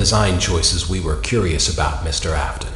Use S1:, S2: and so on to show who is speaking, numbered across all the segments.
S1: Design choices we were curious about, Mr. Afton.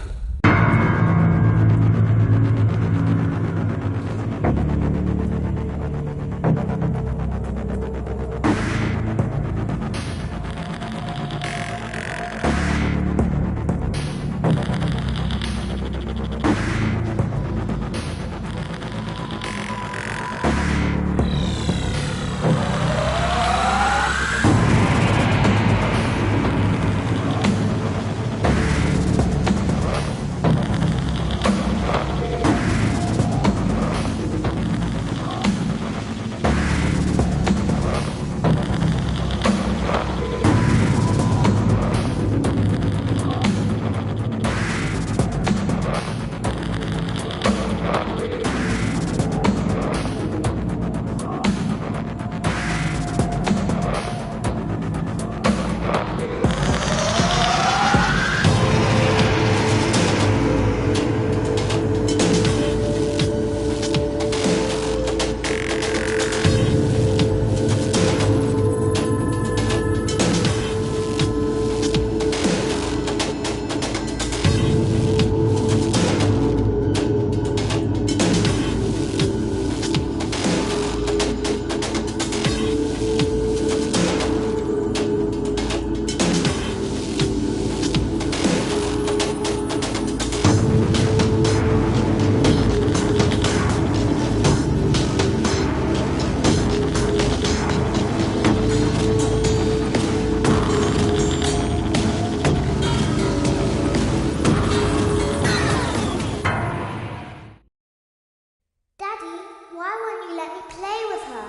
S2: Daddy, why won't you let me play with her?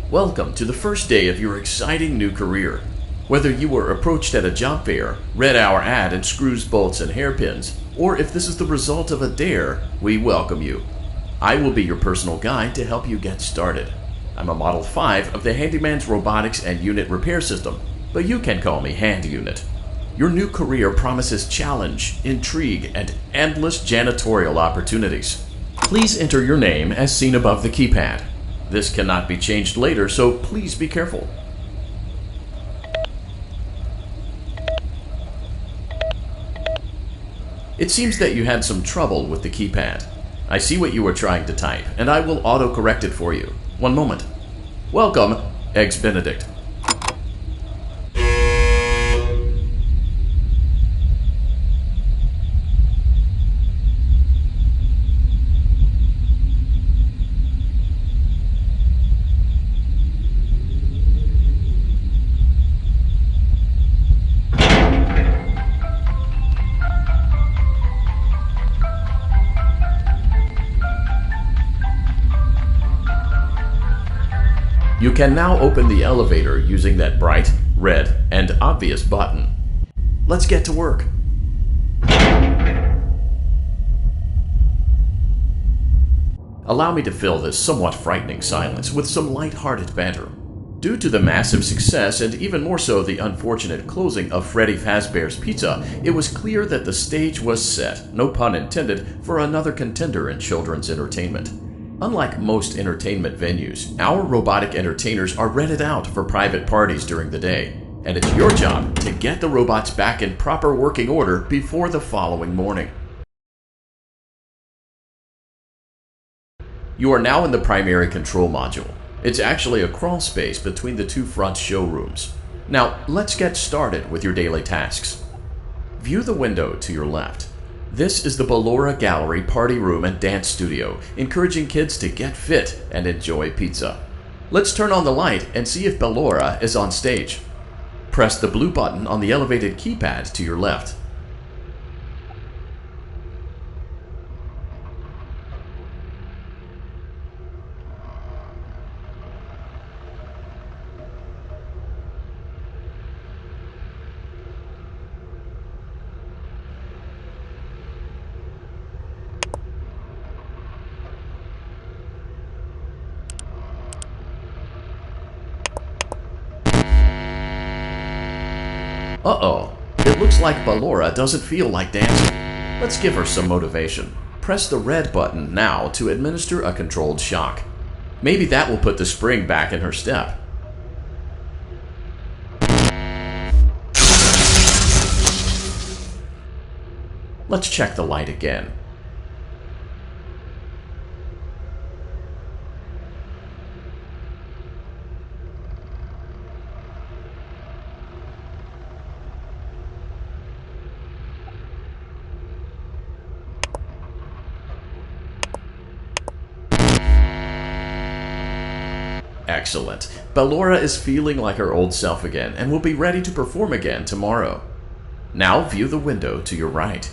S3: Welcome to the first day of your exciting new career. Whether you were approached at a job fair, read our ad in screws, bolts, and hairpins, or if this is the result of a dare, we welcome you. I will be your personal guide to help you get started. I'm a Model 5 of the Handyman's Robotics and Unit Repair System, but you can call me Hand Unit. Your new career promises challenge, intrigue, and endless janitorial opportunities. Please enter your name as seen above the keypad. This cannot be changed later, so please be careful. It seems that you had some trouble with the keypad. I see what you were trying to type, and I will auto-correct it for you. One moment. Welcome, Eggs Benedict. You can now open the elevator using that bright, red, and obvious button. Let's get to work. Allow me to fill this somewhat frightening silence with some light-hearted banter. Due to the massive success, and even more so the unfortunate closing of Freddy Fazbear's Pizza, it was clear that the stage was set, no pun intended, for another contender in children's entertainment. Unlike most entertainment venues, our robotic entertainers are rented out for private parties during the day, and it's your job to get the robots back in proper working order before the following morning. You are now in the primary control module. It's actually a crawl space between the two front showrooms. Now, let's get started with your daily tasks. View the window to your left. This is the Ballora Gallery Party Room and Dance Studio, encouraging kids to get fit and enjoy pizza. Let's turn on the light and see if Ballora is on stage. Press the blue button on the elevated keypad to your left. Uh-oh, it looks like Ballora doesn't feel like dancing. Let's give her some motivation. Press the red button now to administer a controlled shock. Maybe that will put the spring back in her step. Let's check the light again. Excellent. Ballora is feeling like her old self again and will be ready to perform again tomorrow. Now view the window to your right.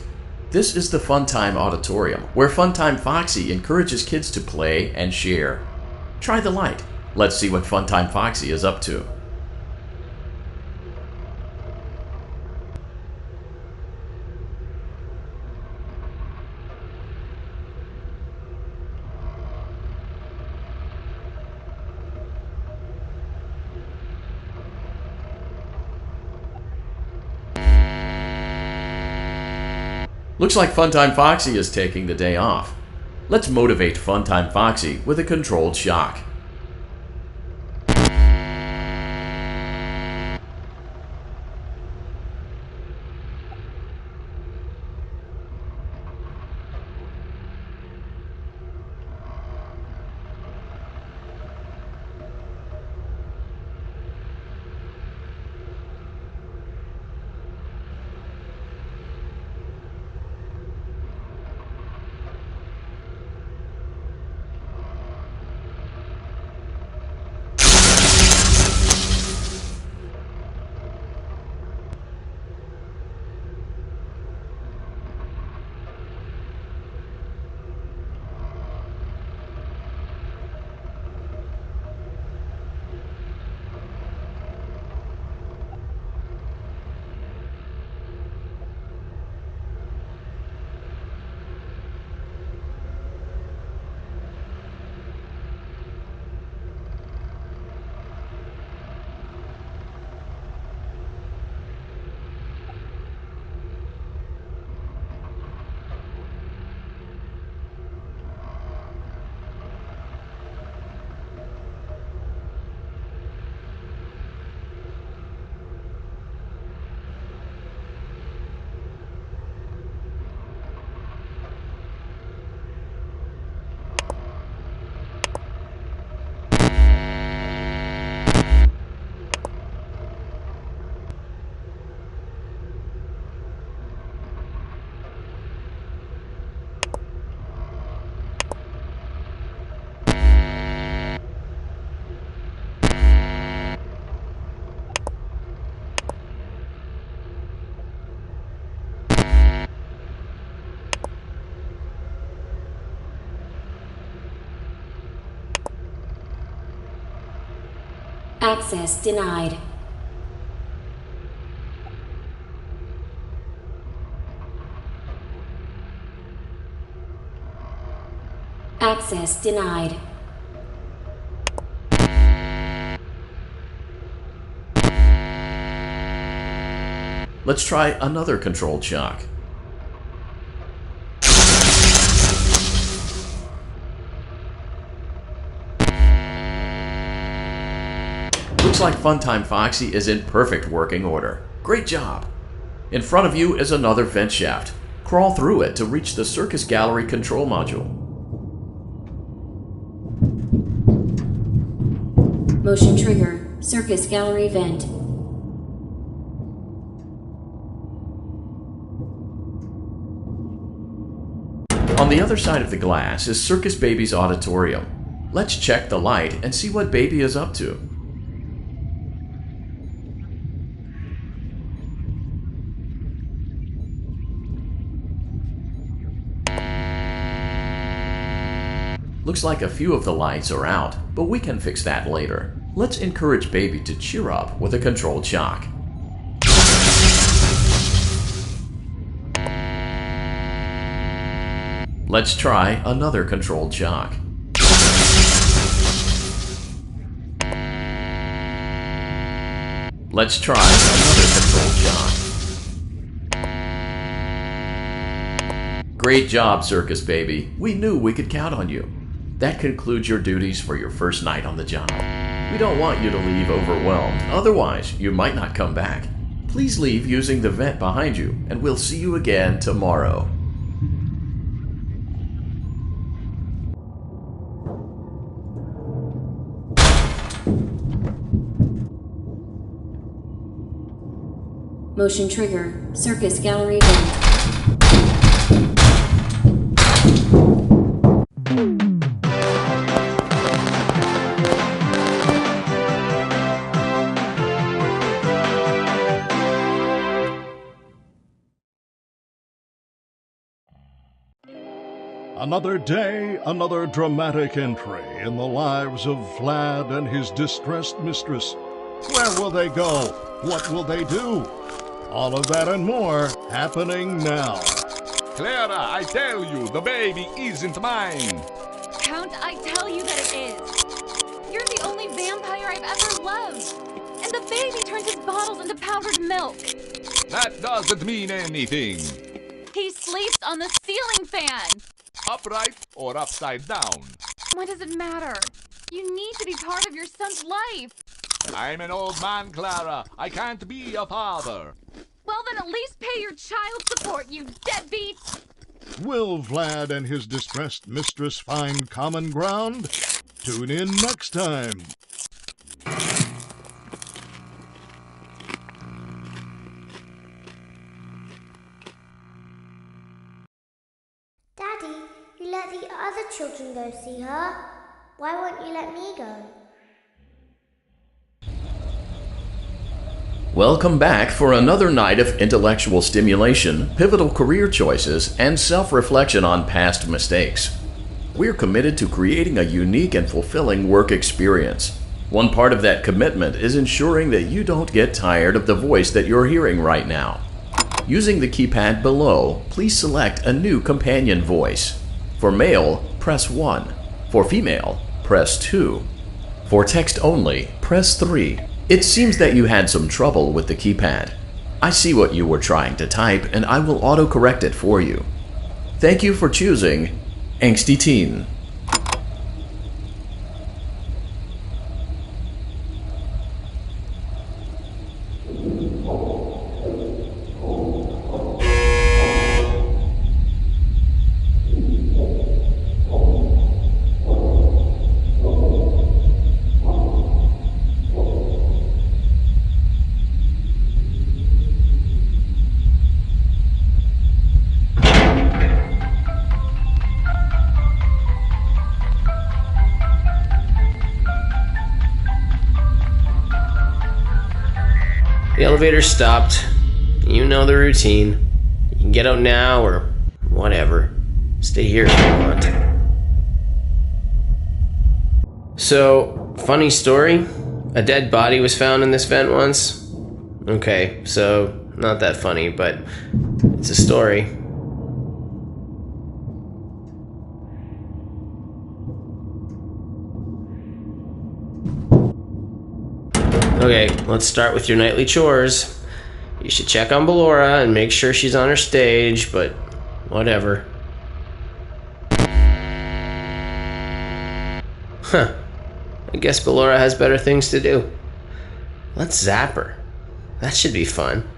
S3: This is the Funtime Auditorium, where Funtime Foxy encourages kids to play and share. Try the light. Let's see what Funtime Foxy is up to. Looks like Funtime Foxy is taking the day off. Let's motivate Funtime Foxy with a controlled shock.
S4: Access denied. Access denied.
S3: Let's try another controlled shock. Looks like Funtime Foxy is in perfect working order. Great job! In front of you is another vent shaft. Crawl through it to reach the Circus Gallery control module.
S4: Motion trigger. Circus Gallery vent.
S3: On the other side of the glass is Circus Baby's auditorium. Let's check the light and see what Baby is up to. Looks like a few of the lights are out, but we can fix that later. Let's encourage Baby to cheer up with a controlled shock. Let's try another controlled shock. Let's try another controlled shock. Great job, Circus Baby. We knew we could count on you. That concludes your duties for your first night on the job. We don't want you to leave overwhelmed, otherwise you might not come back. Please leave using the vent behind you, and we'll see you again tomorrow.
S4: Motion trigger. Circus gallery vent.
S5: Another day, another dramatic entry in the lives of Vlad and his distressed mistress. Where will they go? What will they do? All of that and more happening now.
S6: Clara, I tell you, the baby isn't mine.
S7: Count, I tell you that it is. You're the only vampire I've ever loved. And the baby turns his bottles into powdered milk.
S6: That doesn't mean anything.
S7: He sleeps on the ceiling fan.
S6: Upright or upside down.
S7: What does it matter? You need to be part of your son's life.
S6: I'm an old man, Clara. I can't be a father.
S7: Well, then at least pay your child support, you deadbeat!
S5: Will Vlad and his distressed mistress find common ground? Tune in next time.
S2: Daddy, you let the other children go see her. Why won't you let me go?
S3: Welcome back for another night of intellectual stimulation, pivotal career choices, and self-reflection on past mistakes. We're committed to creating a unique and fulfilling work experience. One part of that commitment is ensuring that you don't get tired of the voice that you're hearing right now. Using the keypad below, please select a new companion voice. For male, press 1. For female, press 2. For text only, press 3. It seems that you had some trouble with the keypad. I see what you were trying to type, and I will autocorrect it for you. Thank you for choosing Angsty Teen.
S8: The elevator stopped. You know the routine. You can get out now or whatever. Stay here if you want. So, funny story. A dead body was found in this vent once. Okay, so not that funny, but it's a story. Okay, let's start with your nightly chores. You should check on Ballora and make sure she's on her stage, but whatever. Huh. I guess Ballora has better things to do. Let's zap her. That should be fun.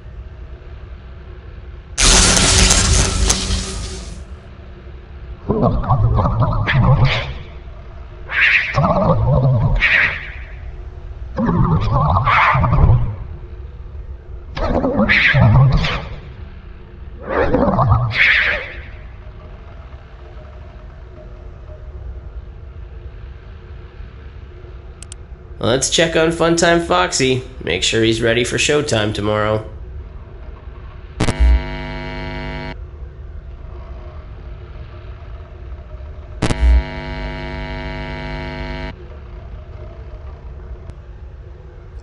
S8: Let's check on Funtime Foxy. Make sure he's ready for showtime tomorrow.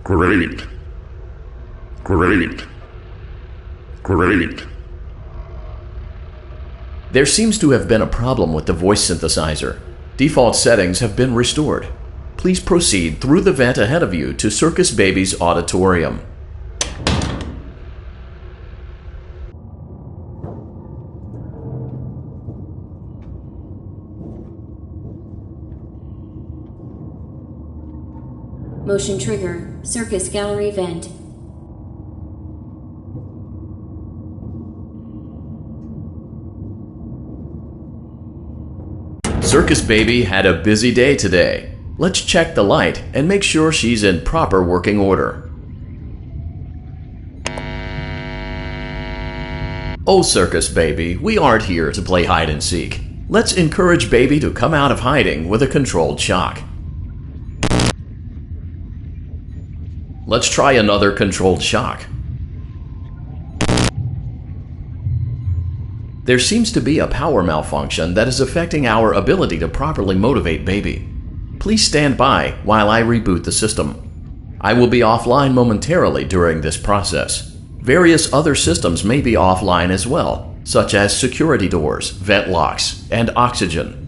S9: Great. Great. Great.
S3: There seems to have been a problem with the voice synthesizer. Default settings have been restored. Please proceed through the vent ahead of you to Circus Baby's auditorium.
S4: Motion trigger. Circus gallery vent.
S3: Circus Baby had a busy day today. Let's check the light and make sure she's in proper working order. Oh, Circus Baby, we aren't here to play hide and seek. Let's encourage Baby to come out of hiding with a controlled shock. Let's try another controlled shock. There seems to be a power malfunction that is affecting our ability to properly motivate Baby. Please stand by while I reboot the system. I will be offline momentarily during this process. Various other systems may be offline as well, such as security doors, vent locks, and oxygen.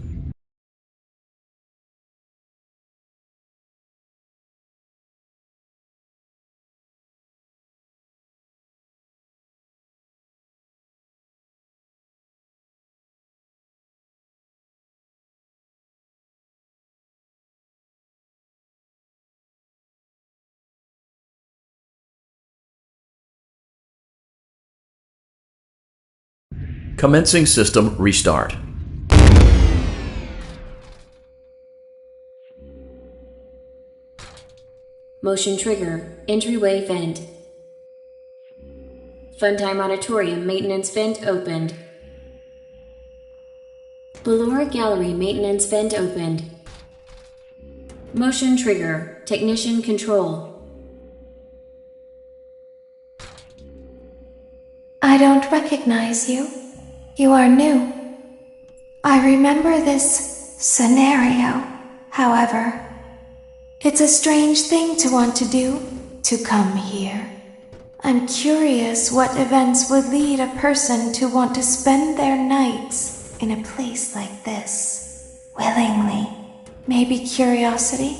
S3: Commencing system restart.
S4: Motion trigger. Entryway vent. Funtime Auditorium maintenance vent opened. Ballora Gallery maintenance vent opened. Motion trigger. Technician control.
S10: I don't recognize you. You are new. I remember this scenario, however. It's a strange thing to want to do, to come here. I'm curious what events would lead a person to want to spend their nights in a place like this, willingly. Maybe curiosity,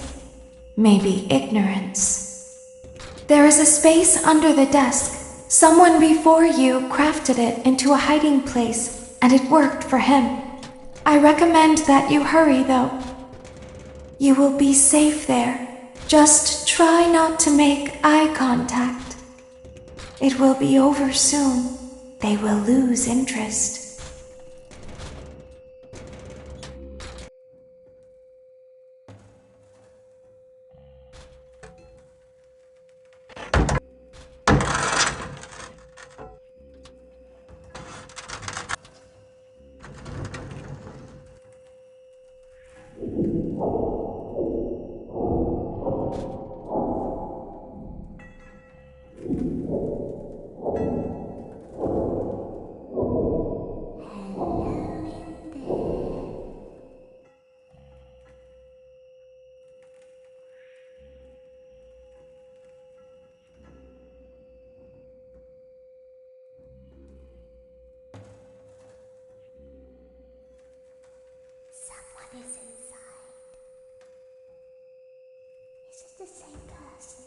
S10: maybe ignorance. There is a space under the desk. Someone before you crafted it into a hiding place, and it worked for him. I recommend that you hurry, though. You will be safe there. Just try not to make eye contact. It will be over soon. They will lose interest.
S2: Someone is inside. Is it the same person?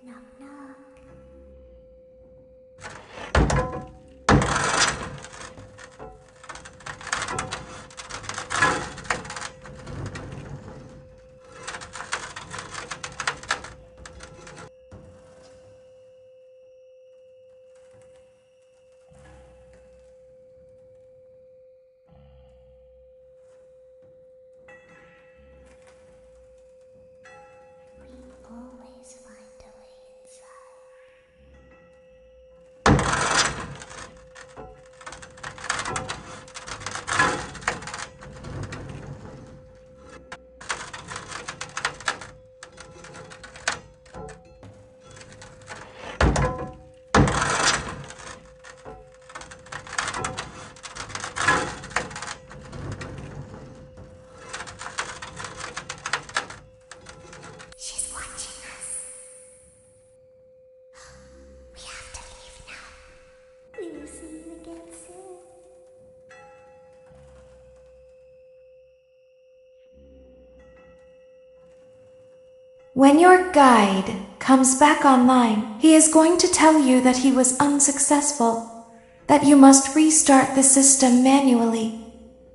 S2: Knock, knock.
S10: When your guide comes back online, he is going to tell you that he was unsuccessful, that you must restart the system manually.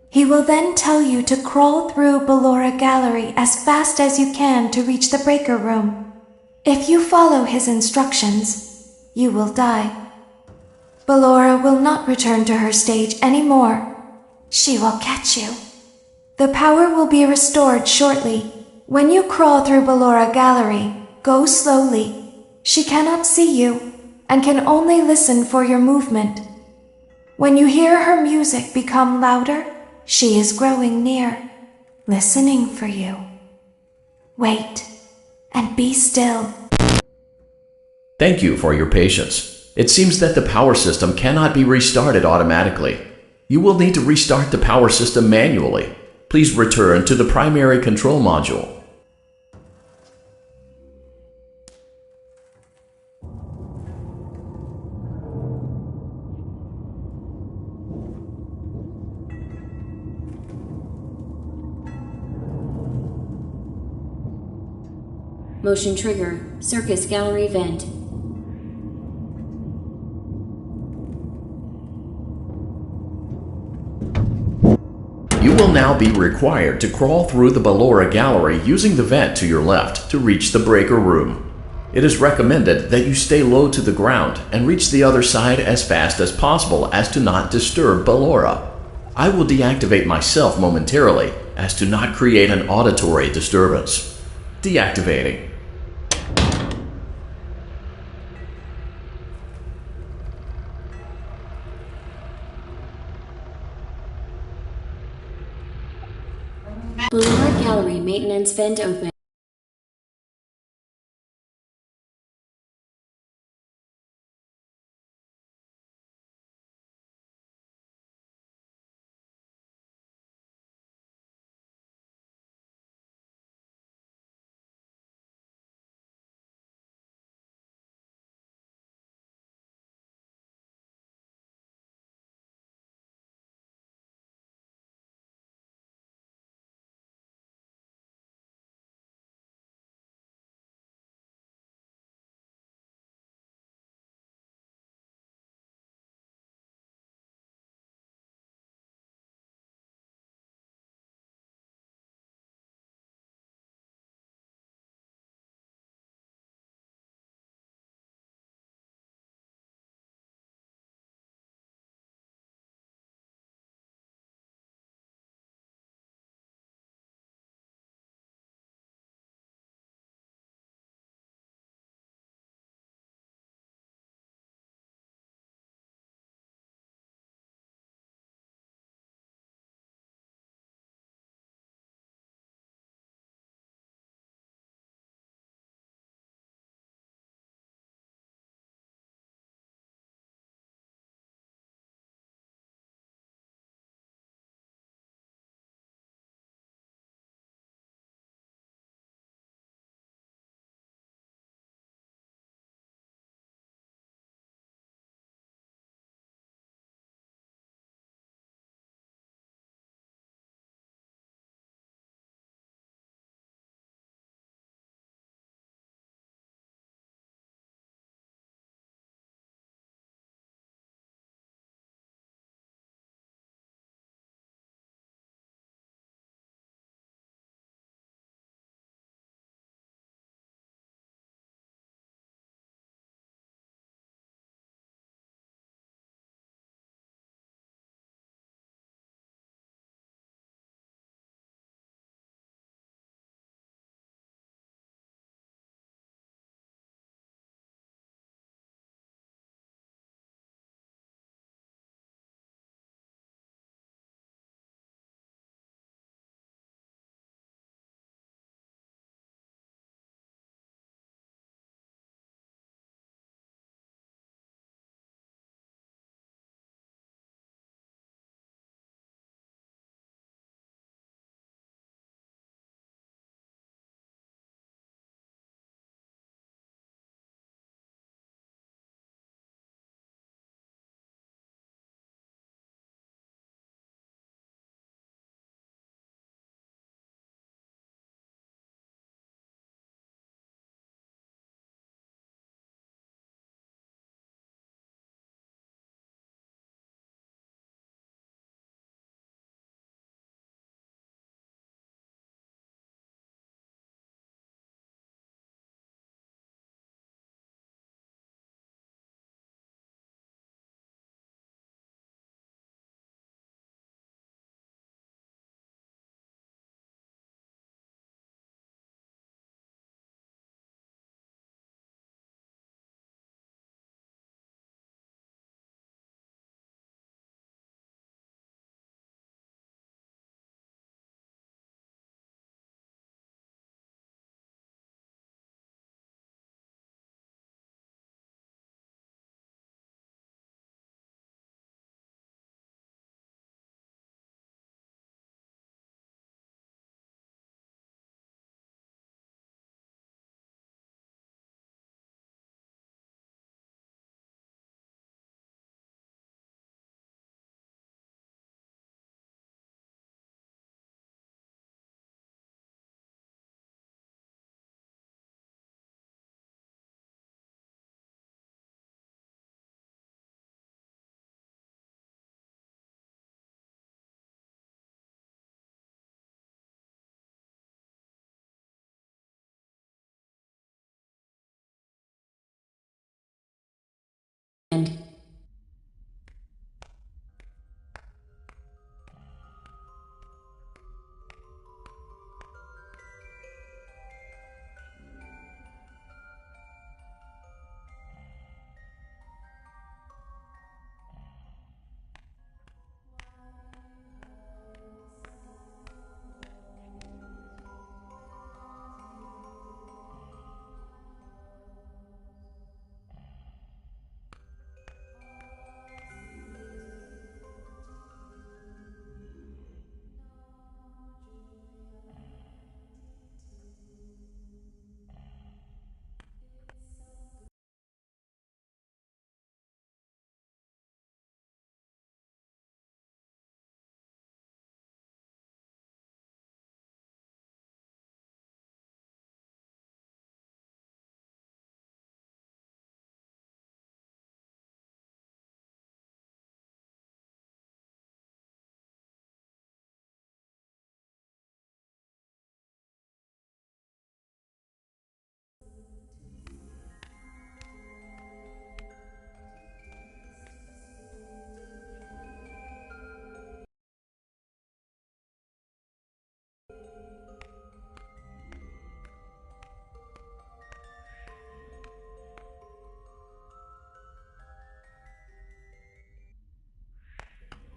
S10: He will then tell you to crawl through Ballora Gallery as fast as you can to reach the breaker room. If you follow his instructions, you will die. Ballora will not return to her stage anymore. She will catch you. The power will be restored shortly. When you crawl through Ballora Gallery, go slowly. She cannot see you and can only listen for your movement. When you hear her music become louder, she is growing near, listening for you. Wait and be still.
S3: Thank you for your patience. It seems that the power system cannot be restarted automatically. You will need to restart the power system manually. Please return to the primary control module.
S4: Motion trigger. Circus gallery vent.
S3: You will now be required to crawl through the Ballora Gallery using the vent to your left to reach the breaker room. It is recommended that you stay low to the ground and reach the other side as fast as possible as to not disturb Ballora. I will deactivate myself momentarily as to not create an auditory disturbance. Deactivating.
S4: Ballora Gallery maintenance vent open.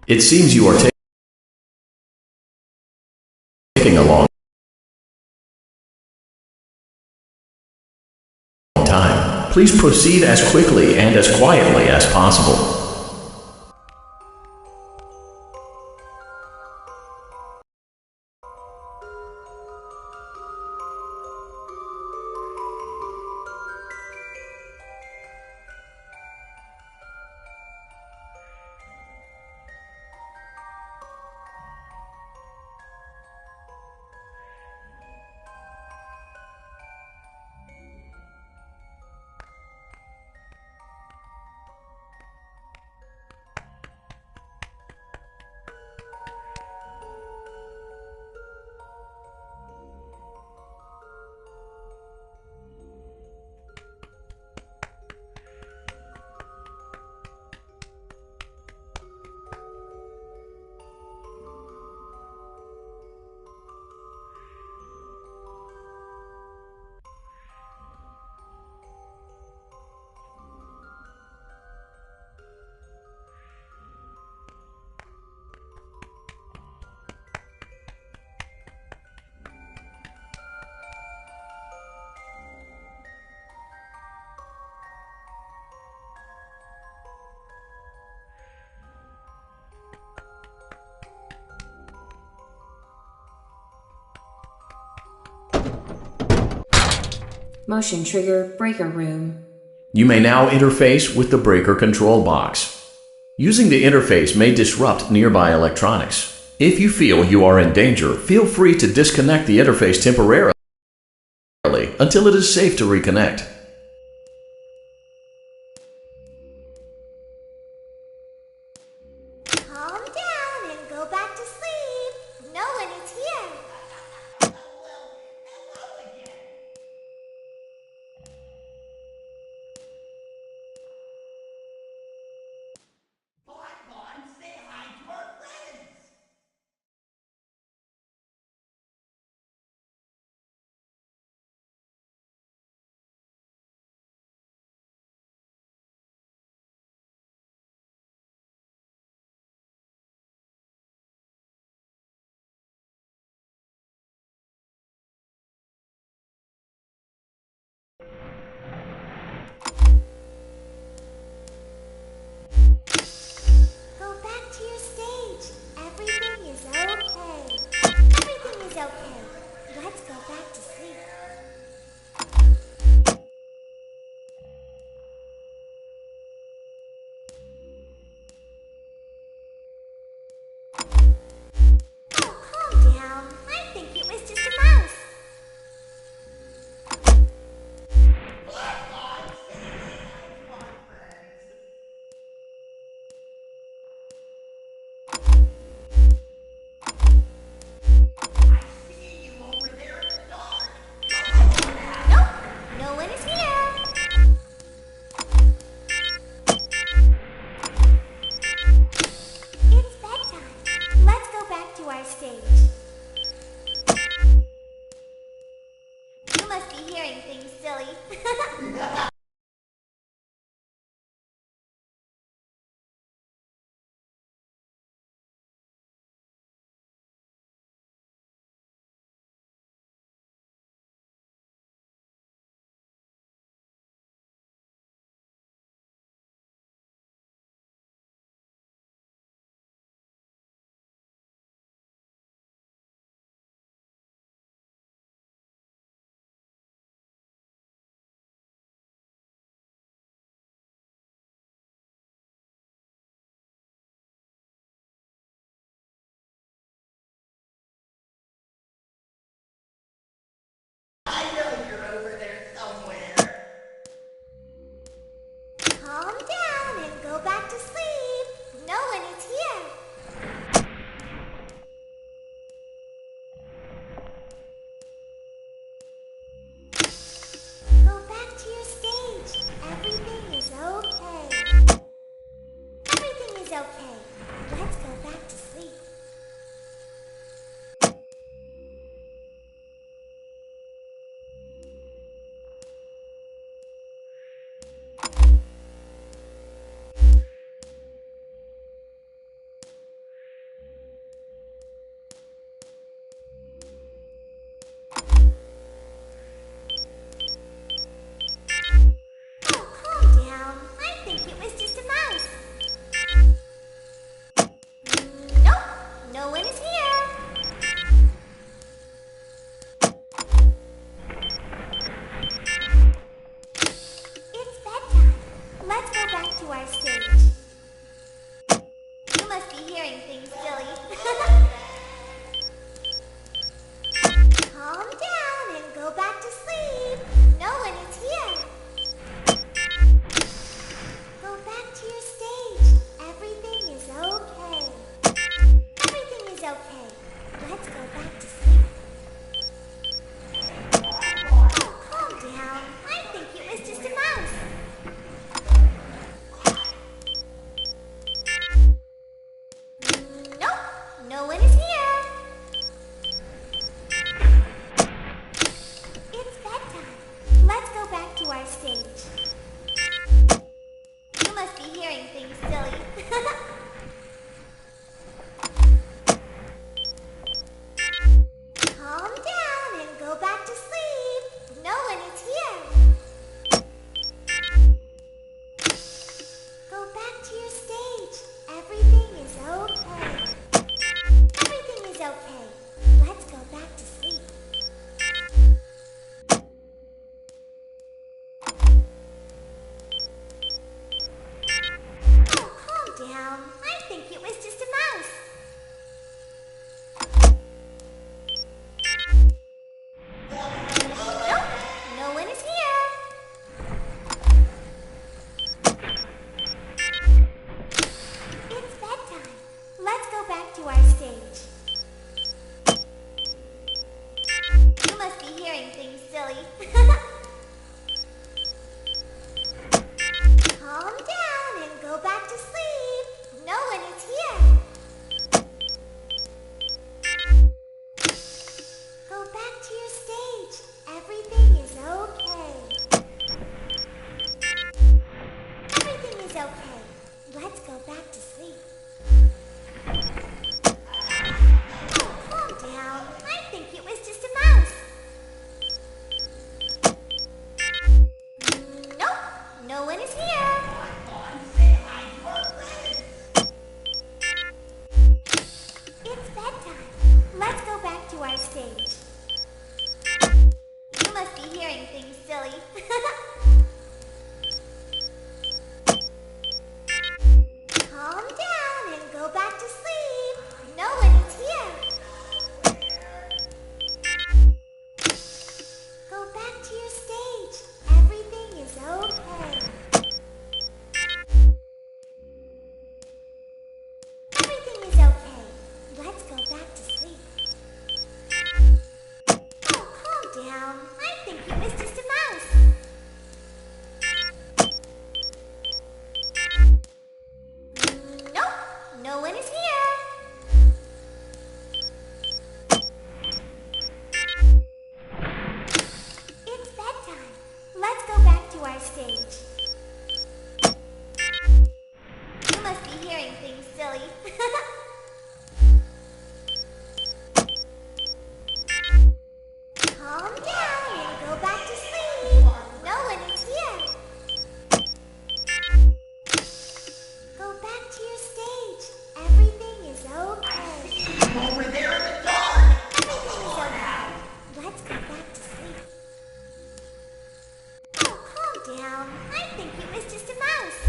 S3: It seems you are taking a long time. Please proceed as quickly and as quietly as possible.
S4: Motion trigger breaker room.
S3: You may now interface with the breaker control box. Using the interface may disrupt nearby electronics. If you feel you are in danger, feel free to disconnect the interface temporarily until it is safe to reconnect.
S2: hearing things silly. Calm down and go back to sleep. No one is here. Go back to your stage. Everything is okay. Everything is okay. Let's go back to sleep. Oh, calm down. I think it was just a mouse. Nope, no one is here. It's bedtime. Let's go back to our stage. You must be hearing things silly. Calm down and go back to sleep. No one is here. Go back to your stage. Everything is okay. Everything is okay. Let's go back to sleep. Oh, calm down. I think it was just a mouse. Nope, no one is here. It's bedtime. Let's go back to our stage. You must be hearing things silly. Calm down and go back to sleep. No one is here. Go back to your stage. Everything is okay. Everything is okay. Let's go back to sleep. Oh, calm down. I think it was just a mouse. Nope, no one is here. It's bedtime. Let's go back to our stage. You must be hearing things silly. Calm down and go back to sleep. No one is here. Go back to your stage. Everything is okay. Everything is okay. Let's go back to sleep. Oh, calm down. I think it was just a mouse. Nope, no one is here. It's bedtime. Let's go back to our stage. You must be hearing things silly. Calm down and go back to sleep. No one is here. Go back to your stage. Everything is okay. Over there in the dark. Everything is okay. Let's go back to sleep. Oh, calm down. I think it was just a mouse.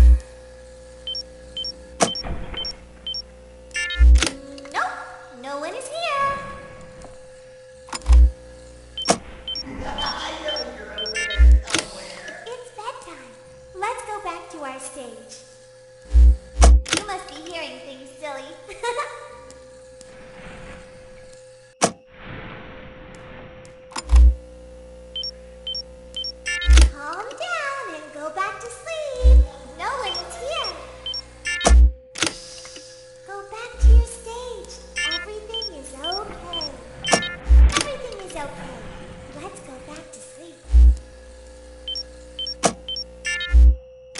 S2: Nope, no one is here. It's bedtime. Let's go back to our stage. You must be hearing things silly. Calm down and go back to sleep. No one is here. Go back to your stage. Everything is okay. Everything is okay. Let's go back to sleep.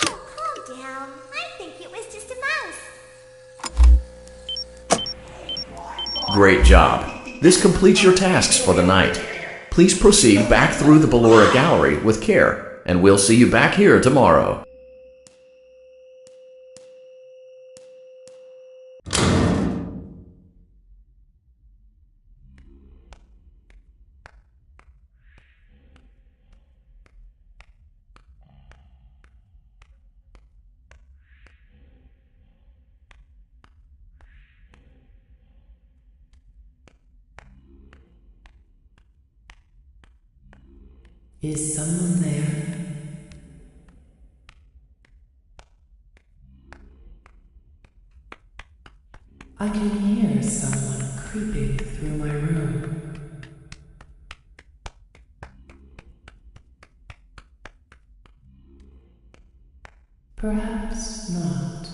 S2: Oh, calm down. I think it was just a mouse.
S3: Great job. This completes your tasks for the night. Please proceed back through the Ballora Gallery with care, and we'll see you back here tomorrow.
S11: Is someone there? I can hear someone creeping through my room. Perhaps not.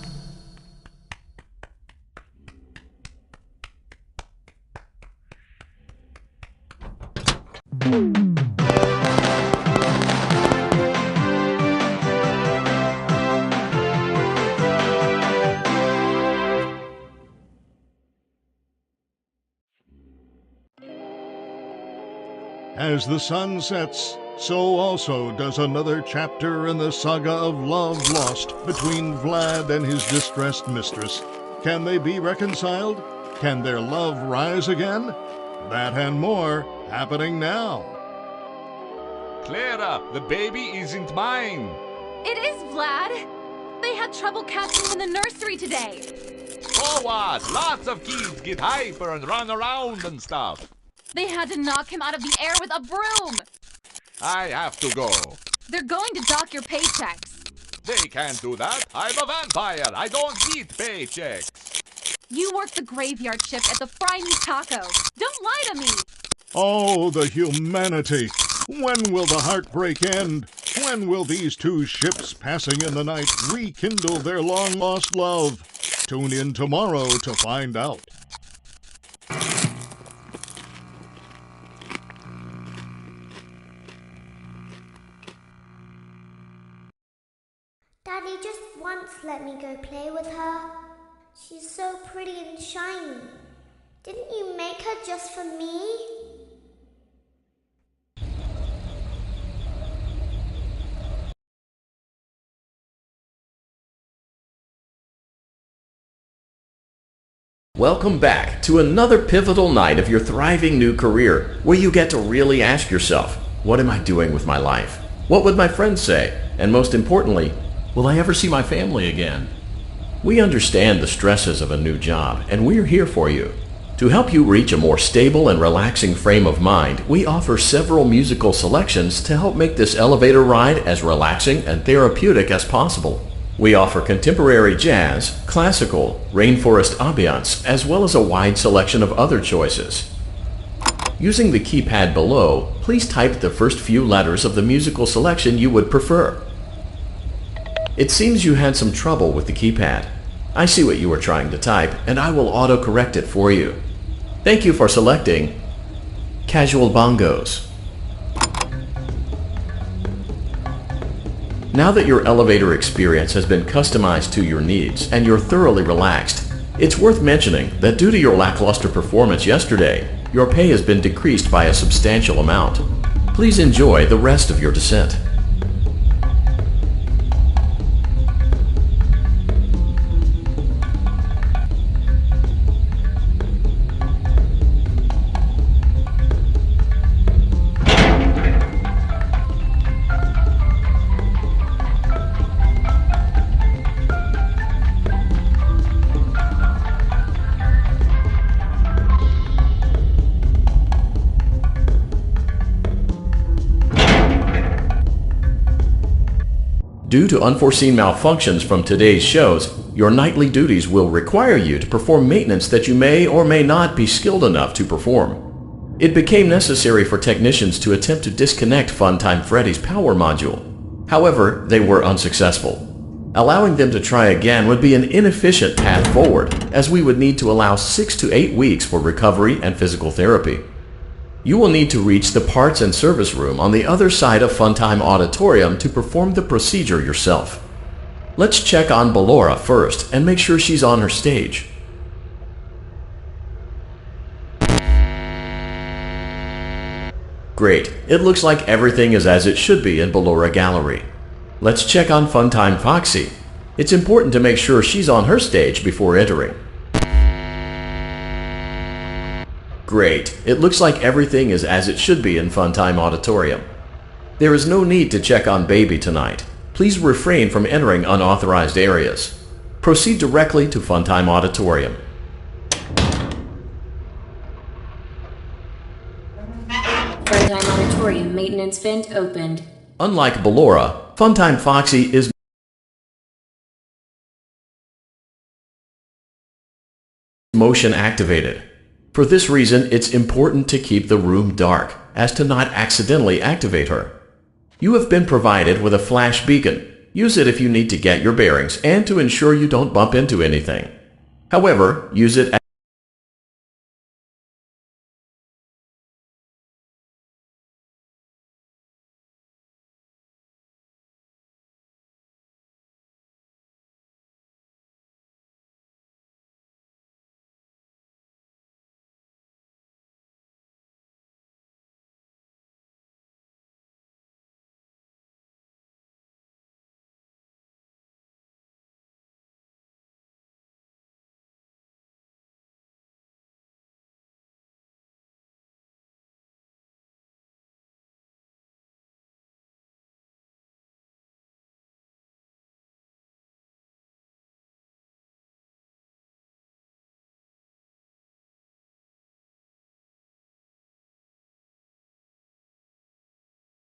S5: As the sun sets, so also does another chapter in the saga of love lost between Vlad and his distressed mistress. Can they be reconciled? Can their love rise again? That and more happening now.
S6: Clara, the baby isn't mine.
S7: It is, Vlad. They had trouble catching him in the nursery today.
S6: So what? Lots of kids get hyper and run around and stuff.
S7: They had to knock him out of the air with a broom.
S6: I have to go.
S7: They're going to dock your paychecks.
S6: They can't do that. I'm a vampire. I don't need paychecks.
S7: You work the graveyard shift at the Fry Me Taco. Don't lie to me.
S5: Oh, the humanity! When will the heartbreak end? When will these two ships passing in the night rekindle their long-lost love? Tune in tomorrow to find out.
S2: Daddy just once let me go play with her. She's so pretty and shiny. Didn't you make her just for me?
S3: Welcome back to another pivotal night of your thriving new career, where you get to really ask yourself, what am I doing with my life? What would my friends say? And most importantly, will I ever see my family again? We understand the stresses of a new job, and we're here for you. To help you reach a more stable and relaxing frame of mind, we offer several musical selections to help make this elevator ride as relaxing and therapeutic as possible. We offer contemporary jazz, classical, rainforest ambiance, as well as a wide selection of other choices. Using the keypad below, please type the first few letters of the musical selection you would prefer. It seems you had some trouble with the keypad. I see what you were trying to type, and I will auto-correct it for you. Thank you for selecting Casual Bongos. Now that your elevator experience has been customized to your needs and you're thoroughly relaxed, it's worth mentioning that due to your lackluster performance yesterday, your pay has been decreased by a substantial amount. Please enjoy the rest of your descent. Due to unforeseen malfunctions from today's shows, your nightly duties will require you to perform maintenance that you may or may not be skilled enough to perform. It became necessary for technicians to attempt to disconnect Funtime Freddy's power module. However, they were unsuccessful. Allowing them to try again would be an inefficient path forward, as we would need to allow 6 to 8 weeks for recovery and physical therapy. You will need to reach the parts and service room on the other side of Funtime Auditorium to perform the procedure yourself. Let's check on Ballora first and make sure she's on her stage. Great, it looks like everything is as it should be in Ballora Gallery. Let's check on Funtime Foxy. It's important to make sure she's on her stage before entering. Great. It looks like everything is as it should be in Funtime Auditorium. There is no need to check on Baby tonight. Please refrain from entering unauthorized areas. Proceed directly to Funtime Auditorium.
S4: Funtime auditorium maintenance vent opened.
S3: Unlike Ballora, Funtime Foxy is motion activated. For this reason, it's important to keep the room dark, as to not accidentally activate her. You have been provided with a flash beacon. Use it if you need to get your bearings and to ensure you don't bump into anything. However, use it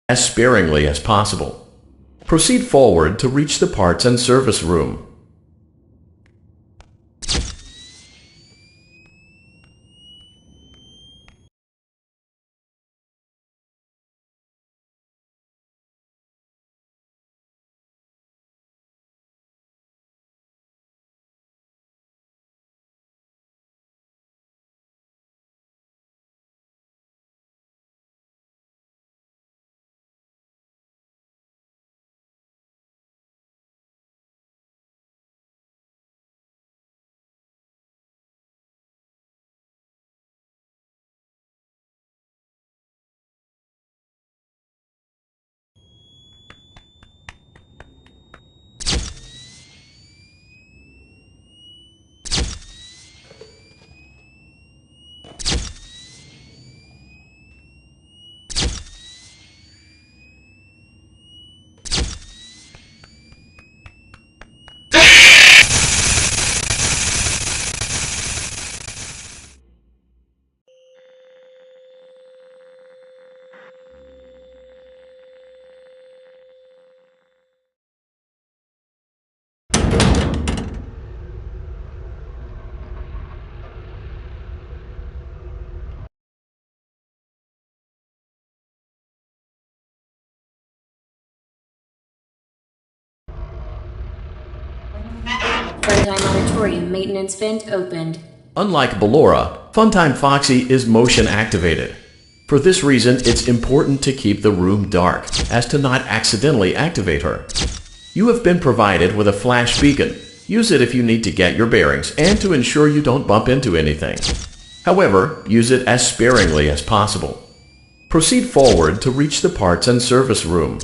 S3: as sparingly as possible. Proceed forward to reach the parts and service room.
S4: Funtime auditorium maintenance vent opened.
S3: Unlike Ballora, Funtime Foxy is motion activated. For this reason, it's important to keep the room dark, as to not accidentally activate her. You have been provided with a flash beacon. Use it if you need to get your bearings and to ensure you don't bump into anything. However, use it as sparingly as possible. Proceed forward to reach the parts and service room.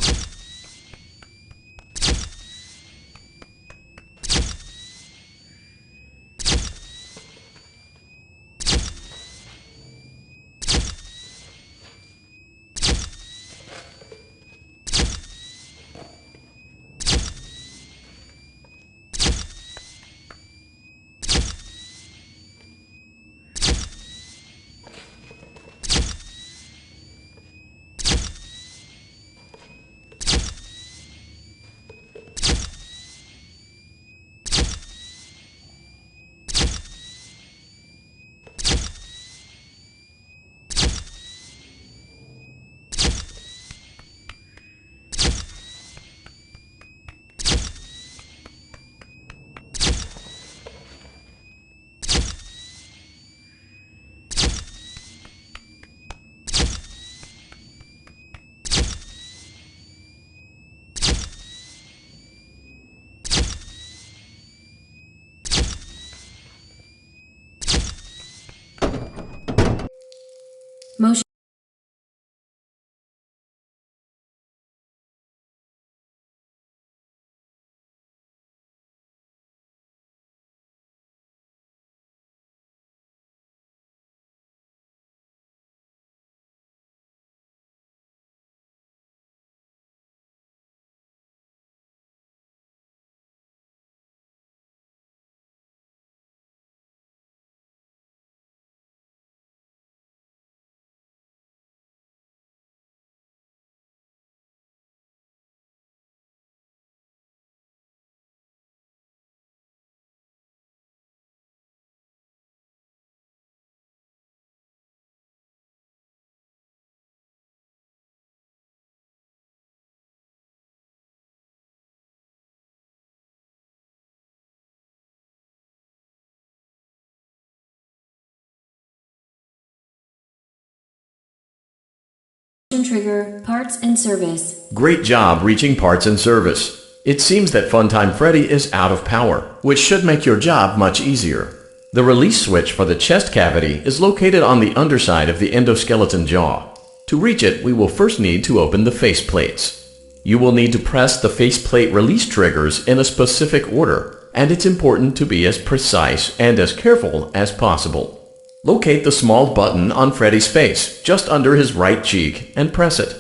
S4: Trigger, parts and service.
S3: Great job reaching parts and service. It seems that Funtime Freddy is out of power, which should make your job much easier. The release switch for the chest cavity is located on the underside of the endoskeleton jaw. To reach it, we will first need to open the face plates. You will need to press the faceplate release triggers in a specific order, and it's important to be as precise and as careful as possible. Locate the small button on Freddy's face, just under his right cheek, and press it.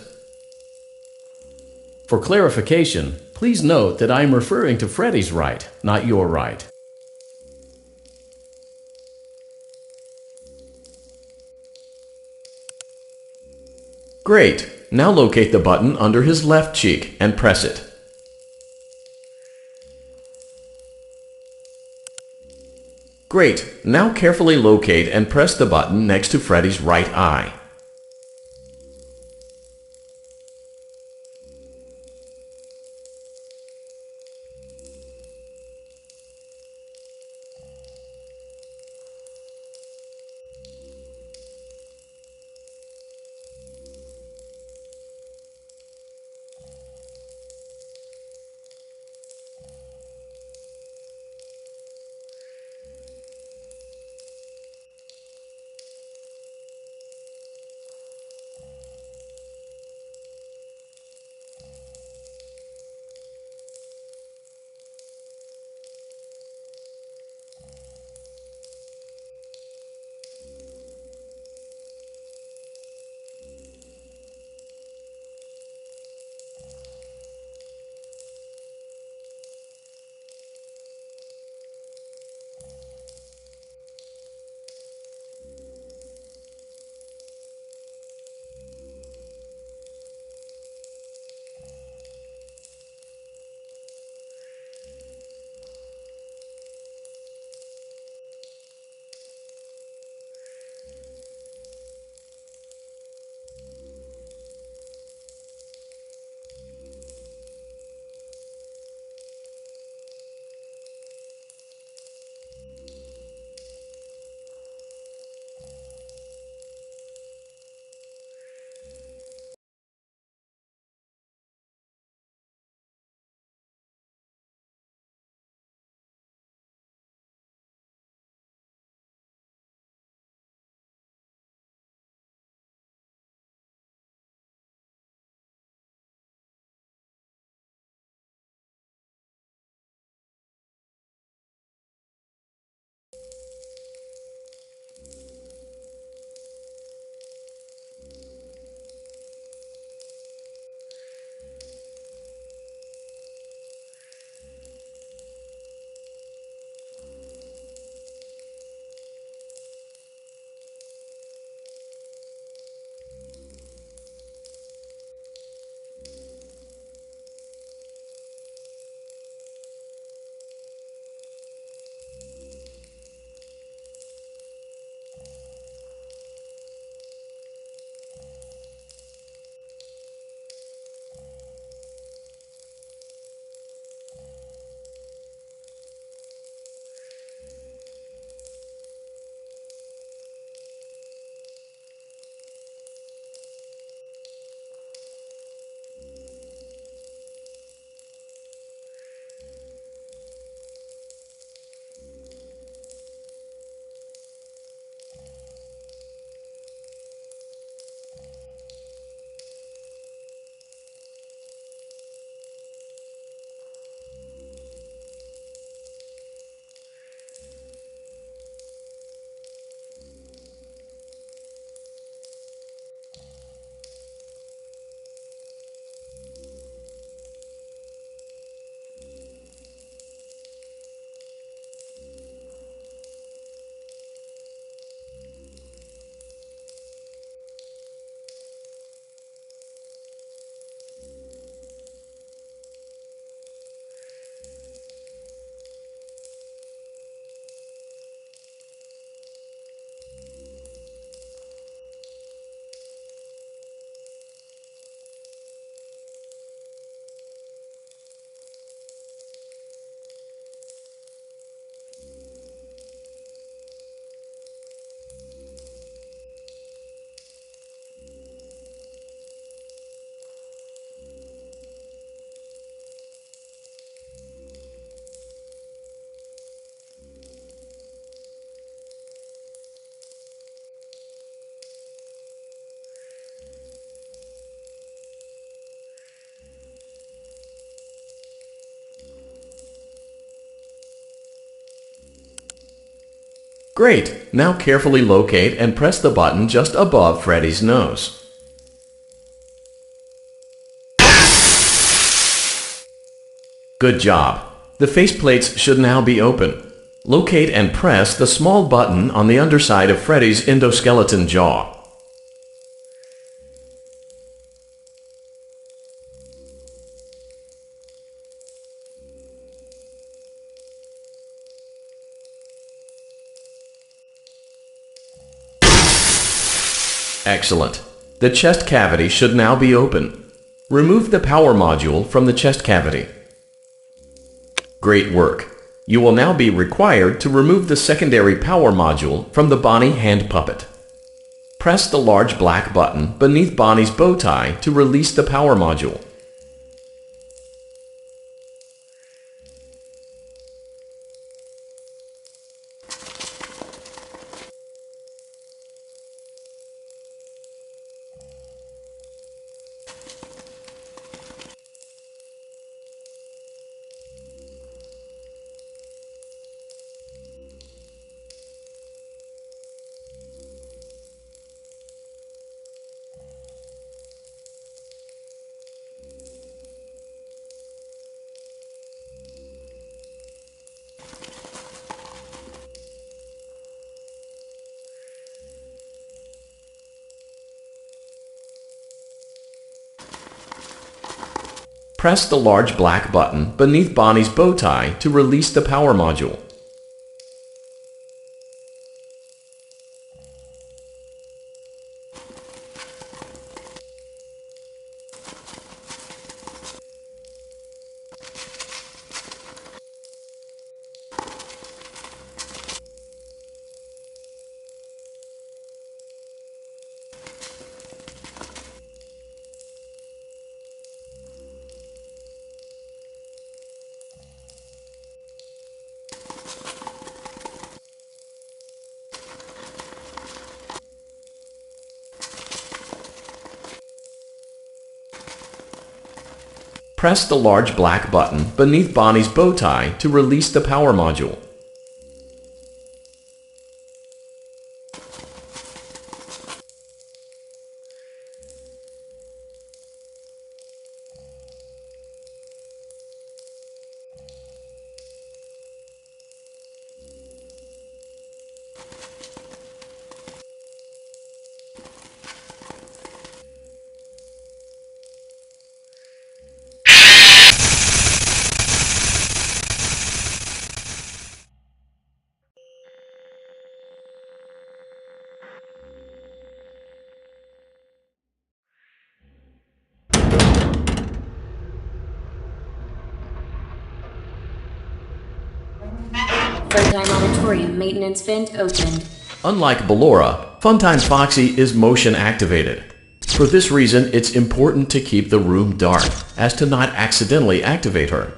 S3: For clarification, please note that I am referring to Freddy's right, not your right. Great! Now locate the button under his left cheek and press it. Great! Now carefully locate and press the button next to Freddy's right eye. Great! Now carefully locate and press the button just above Freddy's nose. Good job! The faceplates should now be open. Locate and press the small button on the underside of Freddy's endoskeleton jaw. Excellent. The chest cavity should now be open. Remove the power module from the chest cavity. Great work. You will now be required to remove the secondary power module from the Bonnie hand puppet. Press the large black button beneath Bonnie's bow tie to release the power module. Press the large black button beneath Bonnie's bow tie to release the power module. Press the large black button beneath Bonnie's bow tie to release the power module.
S4: Funtime Auditorium maintenance vent opened.
S3: Unlike Ballora, Funtime Foxy is motion activated. For this reason, it's important to keep the room dark, as to not accidentally activate her.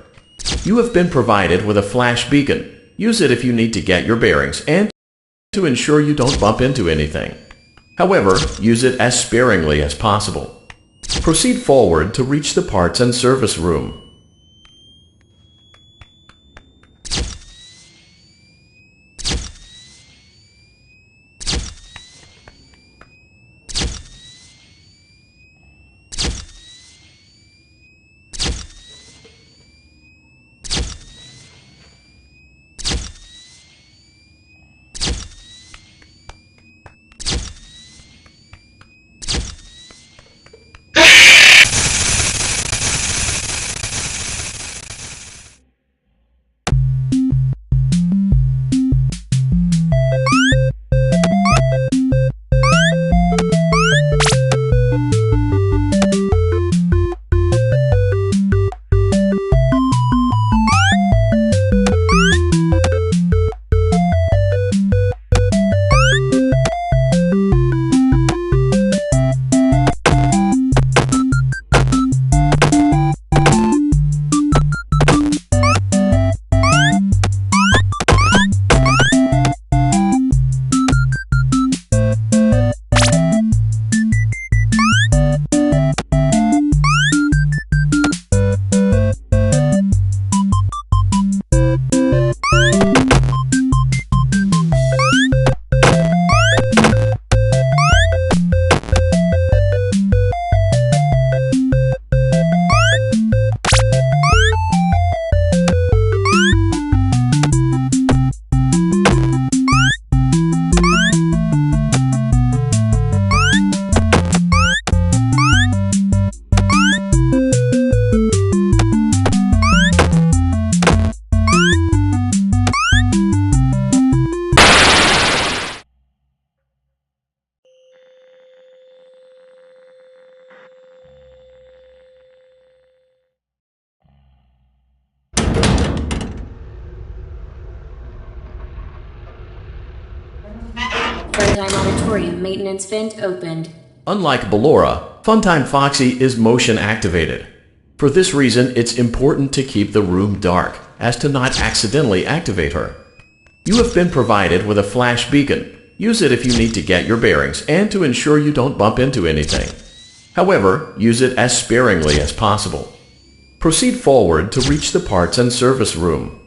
S3: You have been provided with a flash beacon. Use it if you need to get your bearings and to ensure you don't bump into anything. However, use it as sparingly as possible. Proceed forward to reach the parts and service room.
S4: Funtime Auditorium maintenance vent opened.
S3: Unlike Ballora, Funtime Foxy is motion activated. For this reason, it's important to keep the room dark, as to not accidentally activate her. You have been provided with a flash beacon. Use it if you need to get your bearings and to ensure you don't bump into anything. However, use it as sparingly as possible. Proceed forward to reach the parts and service room.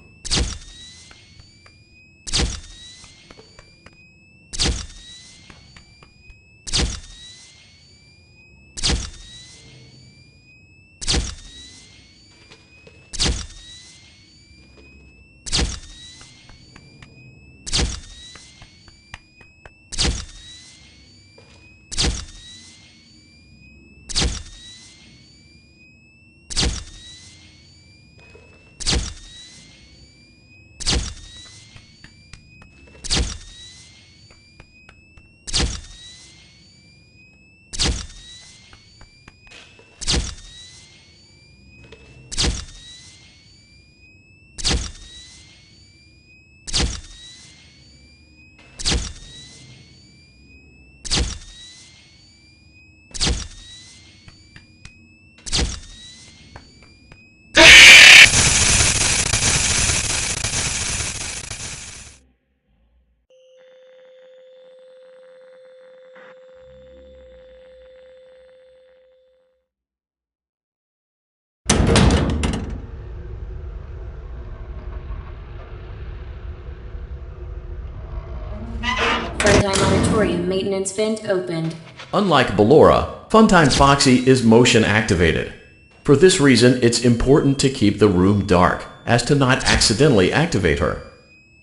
S4: Funtime Auditorium maintenance vent opened.
S3: Unlike Ballora, Funtime Foxy is motion activated. For this reason, it's important to keep the room dark, as to not accidentally activate her.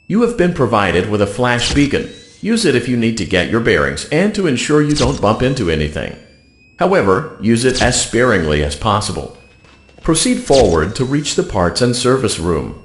S3: You have been provided with a flash beacon. Use it if you need to get your bearings and to ensure you don't bump into anything. However, use it as sparingly as possible. Proceed forward to reach the parts and service room.